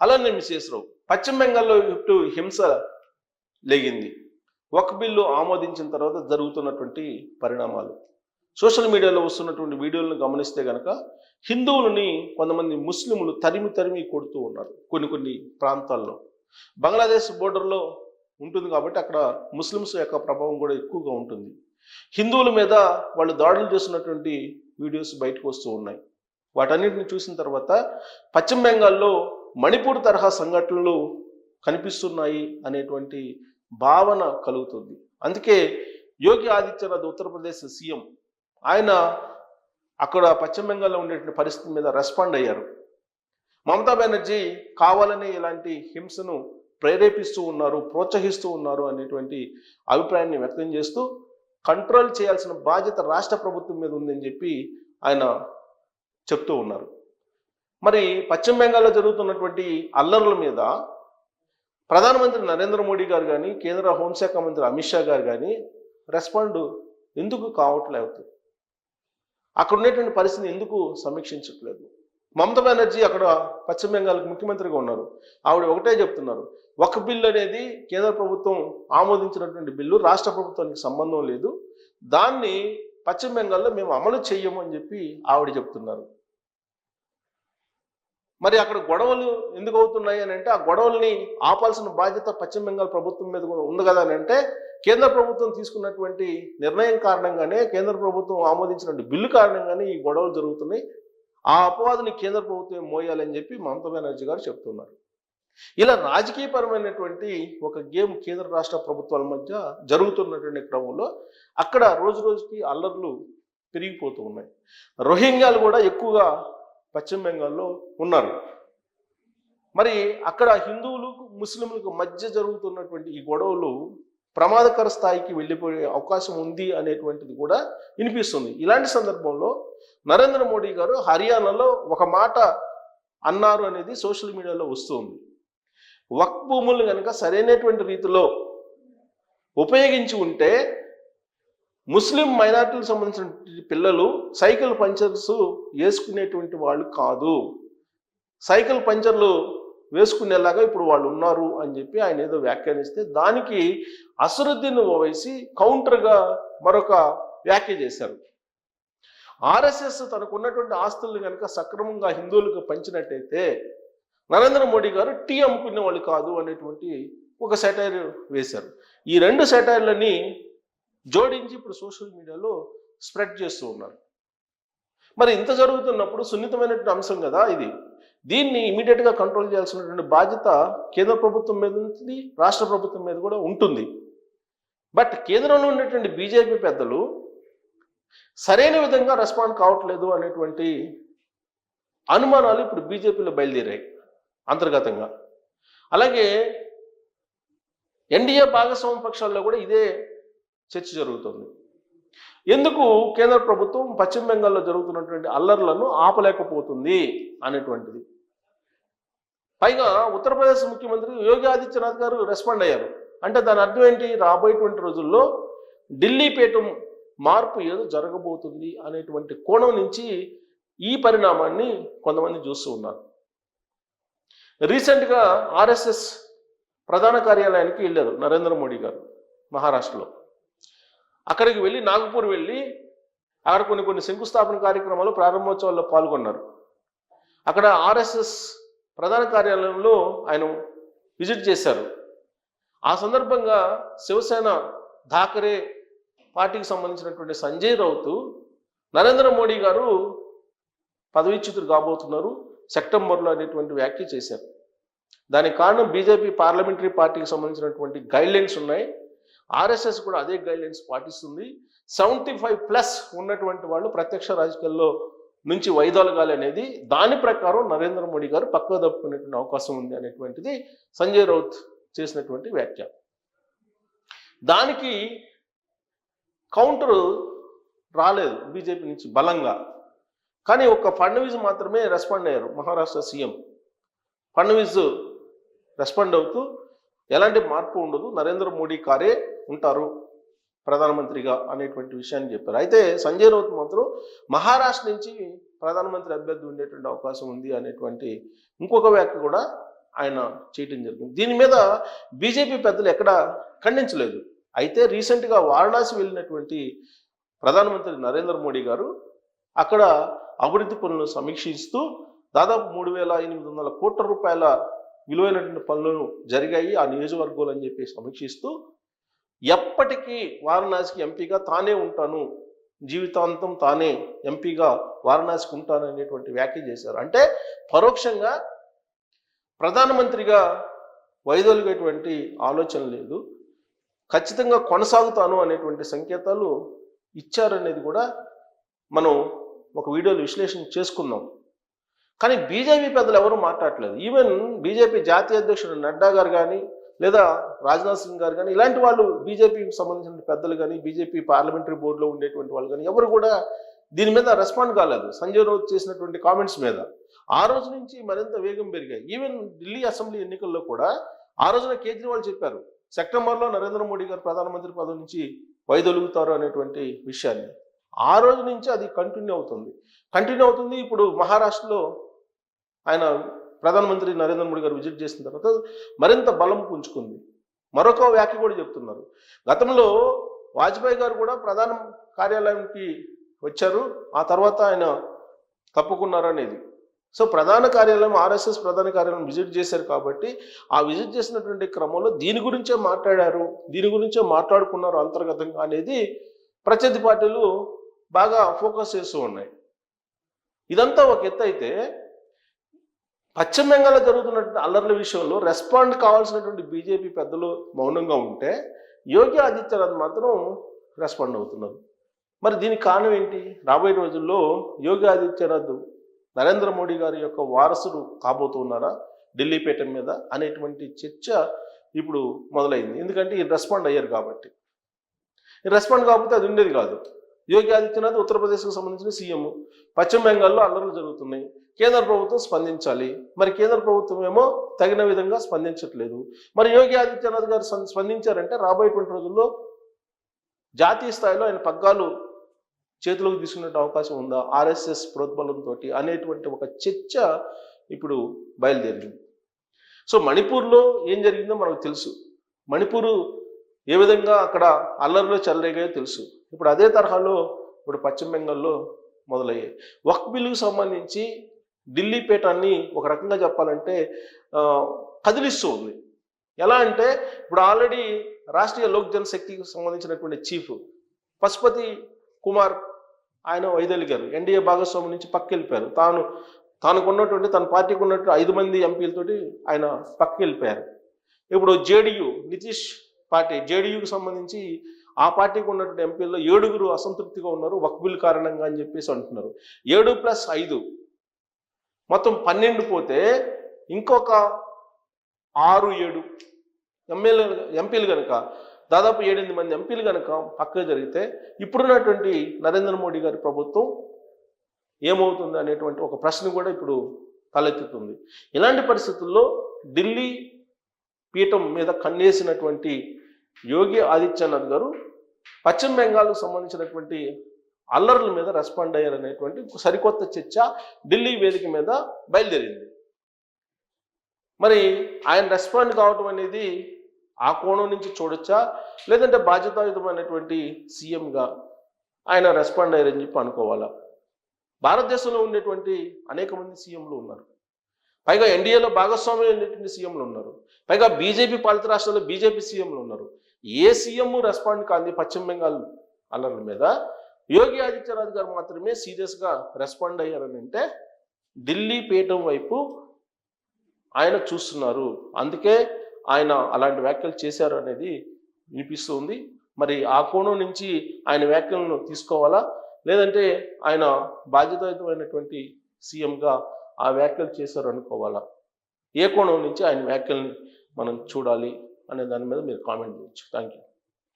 అలానే మిసెస్ రావు. పశ్చిమ బెంగాల్లో ఇటు హింస లేగింది. వక్ఫ్ బిల్లు ఆమోదించిన తర్వాత జరుగుతున్నటువంటి పరిణామాలు, సోషల్ మీడియాలో వస్తున్నటువంటి వీడియోలను గమనిస్తే కనుక హిందువులని కొంతమంది ముస్లింలు తరిమి కొడుతూ ఉన్నారు కొన్ని ప్రాంతాల్లో. బంగ్లాదేశ్ బోర్డర్లో ఉంటుంది కాబట్టి అక్కడ ముస్లిమ్స్ యొక్క ప్రభావం కూడా ఎక్కువగా ఉంటుంది. హిందువుల మీద వాళ్ళు దాడులు చేస్తున్నటువంటి వీడియోస్ బయటకు వస్తూ ఉన్నాయి. వాటన్నిటిని చూసిన తర్వాత పశ్చిమ బెంగాల్లో మణిపూర్ తరహా సంఘటనలు కనిపిస్తున్నాయి అనేటువంటి భావన కలుగుతుంది. అందుకే యోగి ఆదిత్యనాథ్ ఉత్తరప్రదేశ్ సీఎం, ఆయన అక్కడ పశ్చిమ బెంగాల్లో ఉండేటువంటి పరిస్థితి మీద రెస్పాండ్ అయ్యారు. మమతా బెనర్జీ కావాలని ఇలాంటి హింసను ప్రేరేపిస్తూ ఉన్నారు, ప్రోత్సహిస్తూ ఉన్నారు అనేటువంటి అభిప్రాయాన్ని వ్యక్తం చేస్తూ కంట్రోల్ చేయాల్సిన బాధ్యత రాష్ట్ర ప్రభుత్వం మీద ఉందని చెప్పి ఆయన చెప్తూ ఉన్నారు. మరి పశ్చిమ బెంగాల్లో జరుగుతున్నటువంటి అల్లర్ల మీద ప్రధానమంత్రి నరేంద్ర మోడీ గారు కానీ, కేంద్ర హోంశాఖ మంత్రి అమిత్ షా గారు కానీ రెస్పాండ్ ఎందుకు కావట్లేదు? అక్కడ ఉండేటువంటి పరిస్థితిని ఎందుకు సమీక్షించట్లేదు? మమతా బెనర్జీ అక్కడ పశ్చిమ బెంగాల్కి ముఖ్యమంత్రిగా ఉన్నారు. ఆవిడ ఒకటే చెప్తున్నారు, వక్ఫ్ బిల్లు అనేది కేంద్ర ప్రభుత్వం ఆమోదించినటువంటి బిల్లు, రాష్ట్ర ప్రభుత్వానికి సంబంధం లేదు, దాన్ని పశ్చిమ బెంగాల్లో మేము అమలు చెయ్యము అని చెప్పి ఆవిడ చెప్తున్నారు. మరి అక్కడ గొడవలు ఎందుకు అవుతున్నాయి అని అంటే, ఆ గొడవల్ని ఆపాల్సిన బాధ్యత పశ్చిమ బెంగాల్ ప్రభుత్వం మీద ఉంది కదా అని అంటే, కేంద్ర ప్రభుత్వం తీసుకున్నటువంటి నిర్ణయం కారణంగానే, కేంద్ర ప్రభుత్వం ఆమోదించినటువంటి బిల్లు కారణంగానే ఈ గొడవలు జరుగుతున్నాయి. ఆ అపవాదుని కేంద్ర ప్రభుత్వం మోయాలని చెప్పి మమతా బెనర్జీ గారు చెప్తున్నారు. ఇలా రాజకీయపరమైనటువంటి ఒక గేమ్ కేంద్ర రాష్ట్ర ప్రభుత్వాల మధ్య జరుగుతున్నటువంటి క్రమంలో అక్కడ రోజు రోజుకి అల్లర్లు పెరిగిపోతూ ఉన్నాయి. రోహింగ్యాలు కూడా ఎక్కువగా పశ్చిమ బెంగాల్లో ఉన్నారు. మరి అక్కడ హిందువులకు ముస్లింలకు మధ్య జరుగుతున్నటువంటి ఈ గొడవలు ప్రమాదకర స్థాయికి వెళ్ళిపోయే అవకాశం ఉంది అనేటువంటిది కూడా వినిపిస్తుంది. ఇలాంటి సందర్భంలో నరేంద్ర మోడీ గారు హర్యానాలో ఒక మాట అన్నారు అనేది సోషల్ మీడియాలో వస్తుంది. వక్ఫ్ భూములు కనుక సరైనటువంటి రీతిలో ఉపయోగించి ఉంటే ముస్లిం మైనారిటీలకు సంబంధించిన పిల్లలు సైకిల్ పంచర్స్ వేసుకునేటువంటి వాళ్ళు కాదు, సైకిల్ పంచర్లు వేసుకునేలాగా ఇప్పుడు వాళ్ళు ఉన్నారు అని చెప్పి ఆయన ఏదో వ్యాఖ్యానిస్తే, దానికి అసరుద్దీన్ ఓవైసీ కౌంటర్గా మరొక వ్యాఖ్య చేశారు. ఆర్ఎస్ఎస్ తనకు ఉన్నటువంటి ఆస్తులను కనుక సక్రమంగా హిందువులకు పంచినట్టయితే నరేంద్ర మోడీ గారు టీ అమ్ముకునే వాళ్ళు కాదు అనేటువంటి ఒక సెటైర్ వేశారు. ఈ రెండు సెటైర్లని జోడించి ఇప్పుడు సోషల్ మీడియాలో స్ప్రెడ్ చేస్తూ ఉన్నారు. మరి ఇంత జరుగుతున్నప్పుడు సున్నితమైనటువంటి అంశం కదా ఇది, దీన్ని ఇమీడియట్గా కంట్రోల్ చేయాల్సినటువంటి బాధ్యత కేంద్ర ప్రభుత్వం మీద ఉంటుంది, రాష్ట్ర ప్రభుత్వం మీద కూడా ఉంటుంది. బట్ కేంద్రంలో ఉన్నటువంటి బీజేపీ పెద్దలు సరైన విధంగా రెస్పాండ్ కావట్లేదు అనేటువంటి అనుమానాలు ఇప్పుడు బీజేపీలో బయలుదేరాయి అంతర్గతంగా. అలాగే ఎన్డీఏ భాగస్వామ్య పక్షాల్లో కూడా ఇదే చర్చ జరుగుతుంది. ఎందుకు కేంద్ర ప్రభుత్వం పశ్చిమ బెంగాల్లో జరుగుతున్నటువంటి అల్లర్లను ఆపలేకపోతుంది అనేటువంటిది. పైగా ఉత్తరప్రదేశ్ ముఖ్యమంత్రి యోగి ఆదిత్యనాథ్ గారు రెస్పాండ్ అయ్యారు. అంటే దాని అర్థం ఏంటి? రాబోయేటువంటి రోజుల్లో ఢిల్లీ పీఠం మార్పు ఏదో జరగబోతుంది అనేటువంటి కోణం నుంచి ఈ పరిణామాన్ని కొంతమంది చూస్తూ ఉన్నారు. రీసెంట్గా ఆర్ఎస్ఎస్ ప్రధాన కార్యాలయానికి వెళ్ళారు నరేంద్ర మోడీ గారు మహారాష్ట్రలో. అక్కడికి వెళ్ళి నాగపూర్ వెళ్ళి అక్కడ కొన్ని శంకుస్థాపన కార్యక్రమాలు, ప్రారంభోత్సవాల్లో పాల్గొన్నారు. అక్కడ ఆర్ఎస్ఎస్ ప్రధాన కార్యాలయంలో ఆయన విజిట్ చేశారు. ఆ సందర్భంగా శివసేన థాకరే పార్టీకి సంబంధించినటువంటి సంజయ్ రౌత్ నరేంద్ర మోడీ గారు పదవీచ్యుతులు కాబోతున్నారు సెప్టెంబర్లో అనేటువంటి వ్యాఖ్య చేశారు. దానికి కారణం బీజేపీ పార్లమెంటరీ పార్టీకి సంబంధించినటువంటి గైడ్లైన్స్ ఉన్నాయి, ఆర్ఎస్ఎస్ కూడా అదే గైడ్లైన్స్ పాటిస్తుంది. 75+ ఉన్నటువంటి వాళ్ళు ప్రత్యక్ష రాజకీయాల్లో నుంచి వైదొలగాలి అనేది, దాని ప్రకారం నరేంద్ర మోడీ గారు పక్కకు తప్పుకునేటువంటి అవకాశం ఉంది అనేటువంటిది సంజయ్ రౌత్ చేసినటువంటి వ్యాఖ్య. దానికి కౌంటర్ రాలేదు బీజేపీ నుంచి బలంగా. కానీ ఒక్క ఫడ్నవీస్ మాత్రమే రెస్పాండ్ అయ్యారు. మహారాష్ట్ర సీఎం ఫడ్నవీస్ రెస్పాండ్ అవుతూ ఎలాంటి మార్పు ఉండదు, నరేంద్ర మోడీ కారే ఉంటారు ప్రధానమంత్రిగా అనేటువంటి విషయాన్ని చెప్పారు. అయితే సంజయ్ రౌత్ మాత్రం మహారాష్ట్ర నుంచి ప్రధానమంత్రి అభ్యర్థి ఉండేటువంటి అవకాశం ఉంది అనేటువంటి ఇంకొక వ్యాఖ్య కూడా ఆయన చేయటం జరిగింది. దీని మీద బీజేపీ పెద్దలు ఎక్కడ ఖండించలేదు. అయితే రీసెంట్గా వారణాసి వెళ్ళినటువంటి ప్రధానమంత్రి నరేంద్ర మోడీ గారు అక్కడ అభివృద్ధి పనులను సమీక్షిస్తూ దాదాపు 3,800 కోట్ల రూపాయల విలువైనటువంటి పనులు జరిగాయి ఆ నియోజకవర్గంలో అని చెప్పి సమీక్షిస్తూ ఎప్పటికీ వారణాసికి ఎంపీగా తానే ఉంటాను, జీవితాంతం తానే ఎంపీగా వారణాసికి ఉంటాను అనేటువంటి వ్యాఖ్య చేశారు. అంటే పరోక్షంగా ప్రధానమంత్రిగా వైదొలిగేటువంటి ఆలోచన లేదు, ఖచ్చితంగా కొనసాగుతాను అనేటువంటి సంకేతాలు ఇచ్చారనేది కూడా మనం ఒక వీడియోలో విశ్లేషణ చేసుకుందాం. కానీ బీజేపీ పెద్దలు ఎవరు మాట్లాడలేదు. ఈవెన్ బీజేపీ జాతీయ అధ్యక్షుడు నడ్డా గారు కానీ లేదా రాజ్నాథ్ సింగ్ గారు కానీ ఇలాంటి వాళ్ళు బీజేపీకి సంబంధించిన పెద్దలు కానీ బీజేపీ పార్లమెంటరీ బోర్డులో ఉండేటువంటి వాళ్ళు కానీ ఎవరు కూడా దీని మీద రెస్పాండ్ కాలేదు సంజయ్ రౌత్ చేసినటువంటి కామెంట్స్ మీద. ఆ రోజు నుంచి మరింత వేగం పెరిగాయి. ఈవెన్ ఢిల్లీ అసెంబ్లీ ఎన్నికల్లో కూడా ఆ రోజున కేజ్రీవాల్ చెప్పారు సెప్టెంబర్లో నరేంద్ర మోడీ గారు ప్రధానమంత్రి పదవి నుంచి వైదొలుగుతారు అనేటువంటి విషయాన్ని. ఆ రోజు నుంచి అది కంటిన్యూ అవుతుంది. ఇప్పుడు మహారాష్ట్రలో ఆయన ప్రధానమంత్రి నరేంద్ర మోడీ గారు విజిట్ చేసిన తర్వాత మరింత బలం పుంజుకుంది. మరొక వ్యాఖ్య కూడా చెప్తున్నారు, గతంలో వాజ్పేయి గారు కూడా ప్రధాన కార్యాలయానికి వచ్చారు, ఆ తర్వాత ఆయన తప్పుకున్నారు అనేది. సో ప్రధాన కార్యాలయం ఆర్ఎస్ఎస్ ప్రధాన కార్యాలయం విజిట్ చేశారు కాబట్టి ఆ విజిట్ చేసినటువంటి క్రమంలో దీని గురించే మాట్లాడారు, దీని గురించే మాట్లాడుకున్నారు అంతర్గతంగా అనేది ప్రత్యర్థి పార్టీలు బాగా ఫోకస్ చేస్తూ ఉన్నాయి. ఇదంతా ఒక ఎత్తు అయితే పశ్చిమ బెంగాల్లో జరుగుతున్నటువంటి అల్లర్ల విషయంలో రెస్పాండ్ కావాల్సినటువంటి బీజేపీ పెద్దలు మౌనంగా ఉంటే యోగి ఆదిత్యనాథ్ మాత్రం రెస్పాండ్ అవుతున్నారు. మరి దీనికి కారణం ఏంటి? రాబోయే రోజుల్లో యోగి ఆదిత్యనాథ్ నరేంద్ర మోడీ గారి యొక్క వారసుడు కాబోతున్నారా ఢిల్లీ పీఠం మీద అనేటువంటి చర్చ ఇప్పుడు మొదలైంది. ఎందుకంటే ఈ రెస్పాండ్ అయ్యారు కాబట్టి. ఈ రెస్పాండ్ కాకపోతే అది ఉండేది కాదు. యోగి ఆదిత్యనాథ్ ఉత్తరప్రదేశ్కు సంబంధించిన సీఎం, పశ్చిమ బెంగాల్లో అల్లర్లు జరుగుతున్నాయి, కేంద్ర ప్రభుత్వం స్పందించాలి. మరి కేంద్ర ప్రభుత్వం ఏమో తగిన విధంగా స్పందించట్లేదు. మరి యోగి ఆదిత్యనాథ్ గారు స్పందించారంటే రాబోయేటువంటి రోజుల్లో జాతీయ స్థాయిలో ఆయన పగ్గాలు చేతిలోకి తీసుకునే అవకాశం ఉందా ఆర్ఎస్ఎస్ ప్రోద్బలంతో అనేటువంటి ఒక చర్చ ఇప్పుడు బయలుదేరింది. సో మణిపూర్లో ఏం జరిగిందో మనకు తెలుసు. మణిపూరు ఏ విధంగా అక్కడ అల్లర్లు చెలరేగాయో తెలుసు. ఇప్పుడు అదే తరహాలో ఇప్పుడు పశ్చిమ బెంగాల్లో మొదలయ్యాయి. వక్ఫ్ బిల్లుకు సంబంధించి ఢిల్లీ పీఠాన్ని ఒక రకంగా చెప్పాలంటే కదిలిస్తూ ఉంది. ఎలా అంటే ఇప్పుడు ఆల్రెడీ రాష్ట్రీయ లోక్ జనశక్తికి సంబంధించినటువంటి చీఫ్ పశుపతి కుమార్ ఆయన వైదొలిగారు, ఎన్డీఏ భాగస్వామి నుంచి పక్కెళ్ళిపోయారు. తనకున్నటువంటి తన పార్టీకి ఉన్నటువంటి 5 మంది ఎంపీలతోటి ఆయన పక్కెళ్ళిపోయారు. ఇప్పుడు జేడీయూ నితీష్ పార్టీ జేడీయూకి సంబంధించి ఆ పార్టీకి ఉన్నటువంటి ఎంపీల్లో 7 అసంతృప్తిగా ఉన్నారు వక్ఫ్ బిల్ కారణంగా అని చెప్పేసి అంటున్నారు. 7+5 మొత్తం 12 పోతే ఇంకొక 6-7 ఎంపీలు కనుక దాదాపు 7-8 మంది ఎంపీలు కనుక పక్కగా జరిగితే ఇప్పుడున్నటువంటి నరేంద్ర మోడీ గారి ప్రభుత్వం ఏమవుతుంది అనేటువంటి ఒక ప్రశ్న కూడా ఇప్పుడు తలెత్తుతుంది. ఇలాంటి పరిస్థితుల్లో ఢిల్లీ పీఠం మీద కన్నేసినటువంటి యోగి ఆదిత్యనాథ్ గారు పశ్చిమ బెంగాల్కు సంబంధించినటువంటి అల్లర్ల మీద రెస్పాండ్ అయ్యారనేటువంటి సరికొత్త చర్చ ఢిల్లీ వేదిక మీద బయలుదేరింది. మరి ఆయన రెస్పాండ్ కావటం అనేది ఆ కోణం నుంచి చూడొచ్చా, లేదంటే బాధ్యతాయుతమైనటువంటి సీఎంగా ఆయన రెస్పాండ్ అయ్యారని చెప్పి అనుకోవాలా? భారతదేశంలో ఉండేటువంటి అనేక మంది సీఎంలు ఉన్నారు, పైగా ఎన్డీఏలో భాగస్వామ్యం ఉండేటువంటి సీఎంలు ఉన్నారు, పైగా బీజేపీ పాలిత రాష్ట్రాల్లో బీజేపీ సీఎంలు ఉన్నారు. ఏ సీఎం రెస్పాండ్ కాంది పశ్చిమ బెంగాల్ అల్లర్ల మీద. యోగి ఆదిత్యనాథ్ గారు మాత్రమే సీరియస్గా రెస్పాండ్ అయ్యారని అంటే ఢిల్లీ పీఠం వైపు ఆయన చూస్తున్నారు, అందుకే ఆయన అలాంటి వ్యాఖ్యలు చేశారు అనేది వినిపిస్తుంది. మరి ఆ కోణం నుంచి ఆయన వ్యాఖ్యలను తీసుకోవాలా, లేదంటే ఆయన బాధ్యతాయుతమైనటువంటి సీఎంగా ఆ వ్యాఖ్యలు చేశారు అనుకోవాలా? ఏ కోణం నుంచి ఆయన వ్యాఖ్యల్ని మనం చూడాలి అనే దాని మీద మీరు కామెంట్ చేయొచ్చు. Thank you.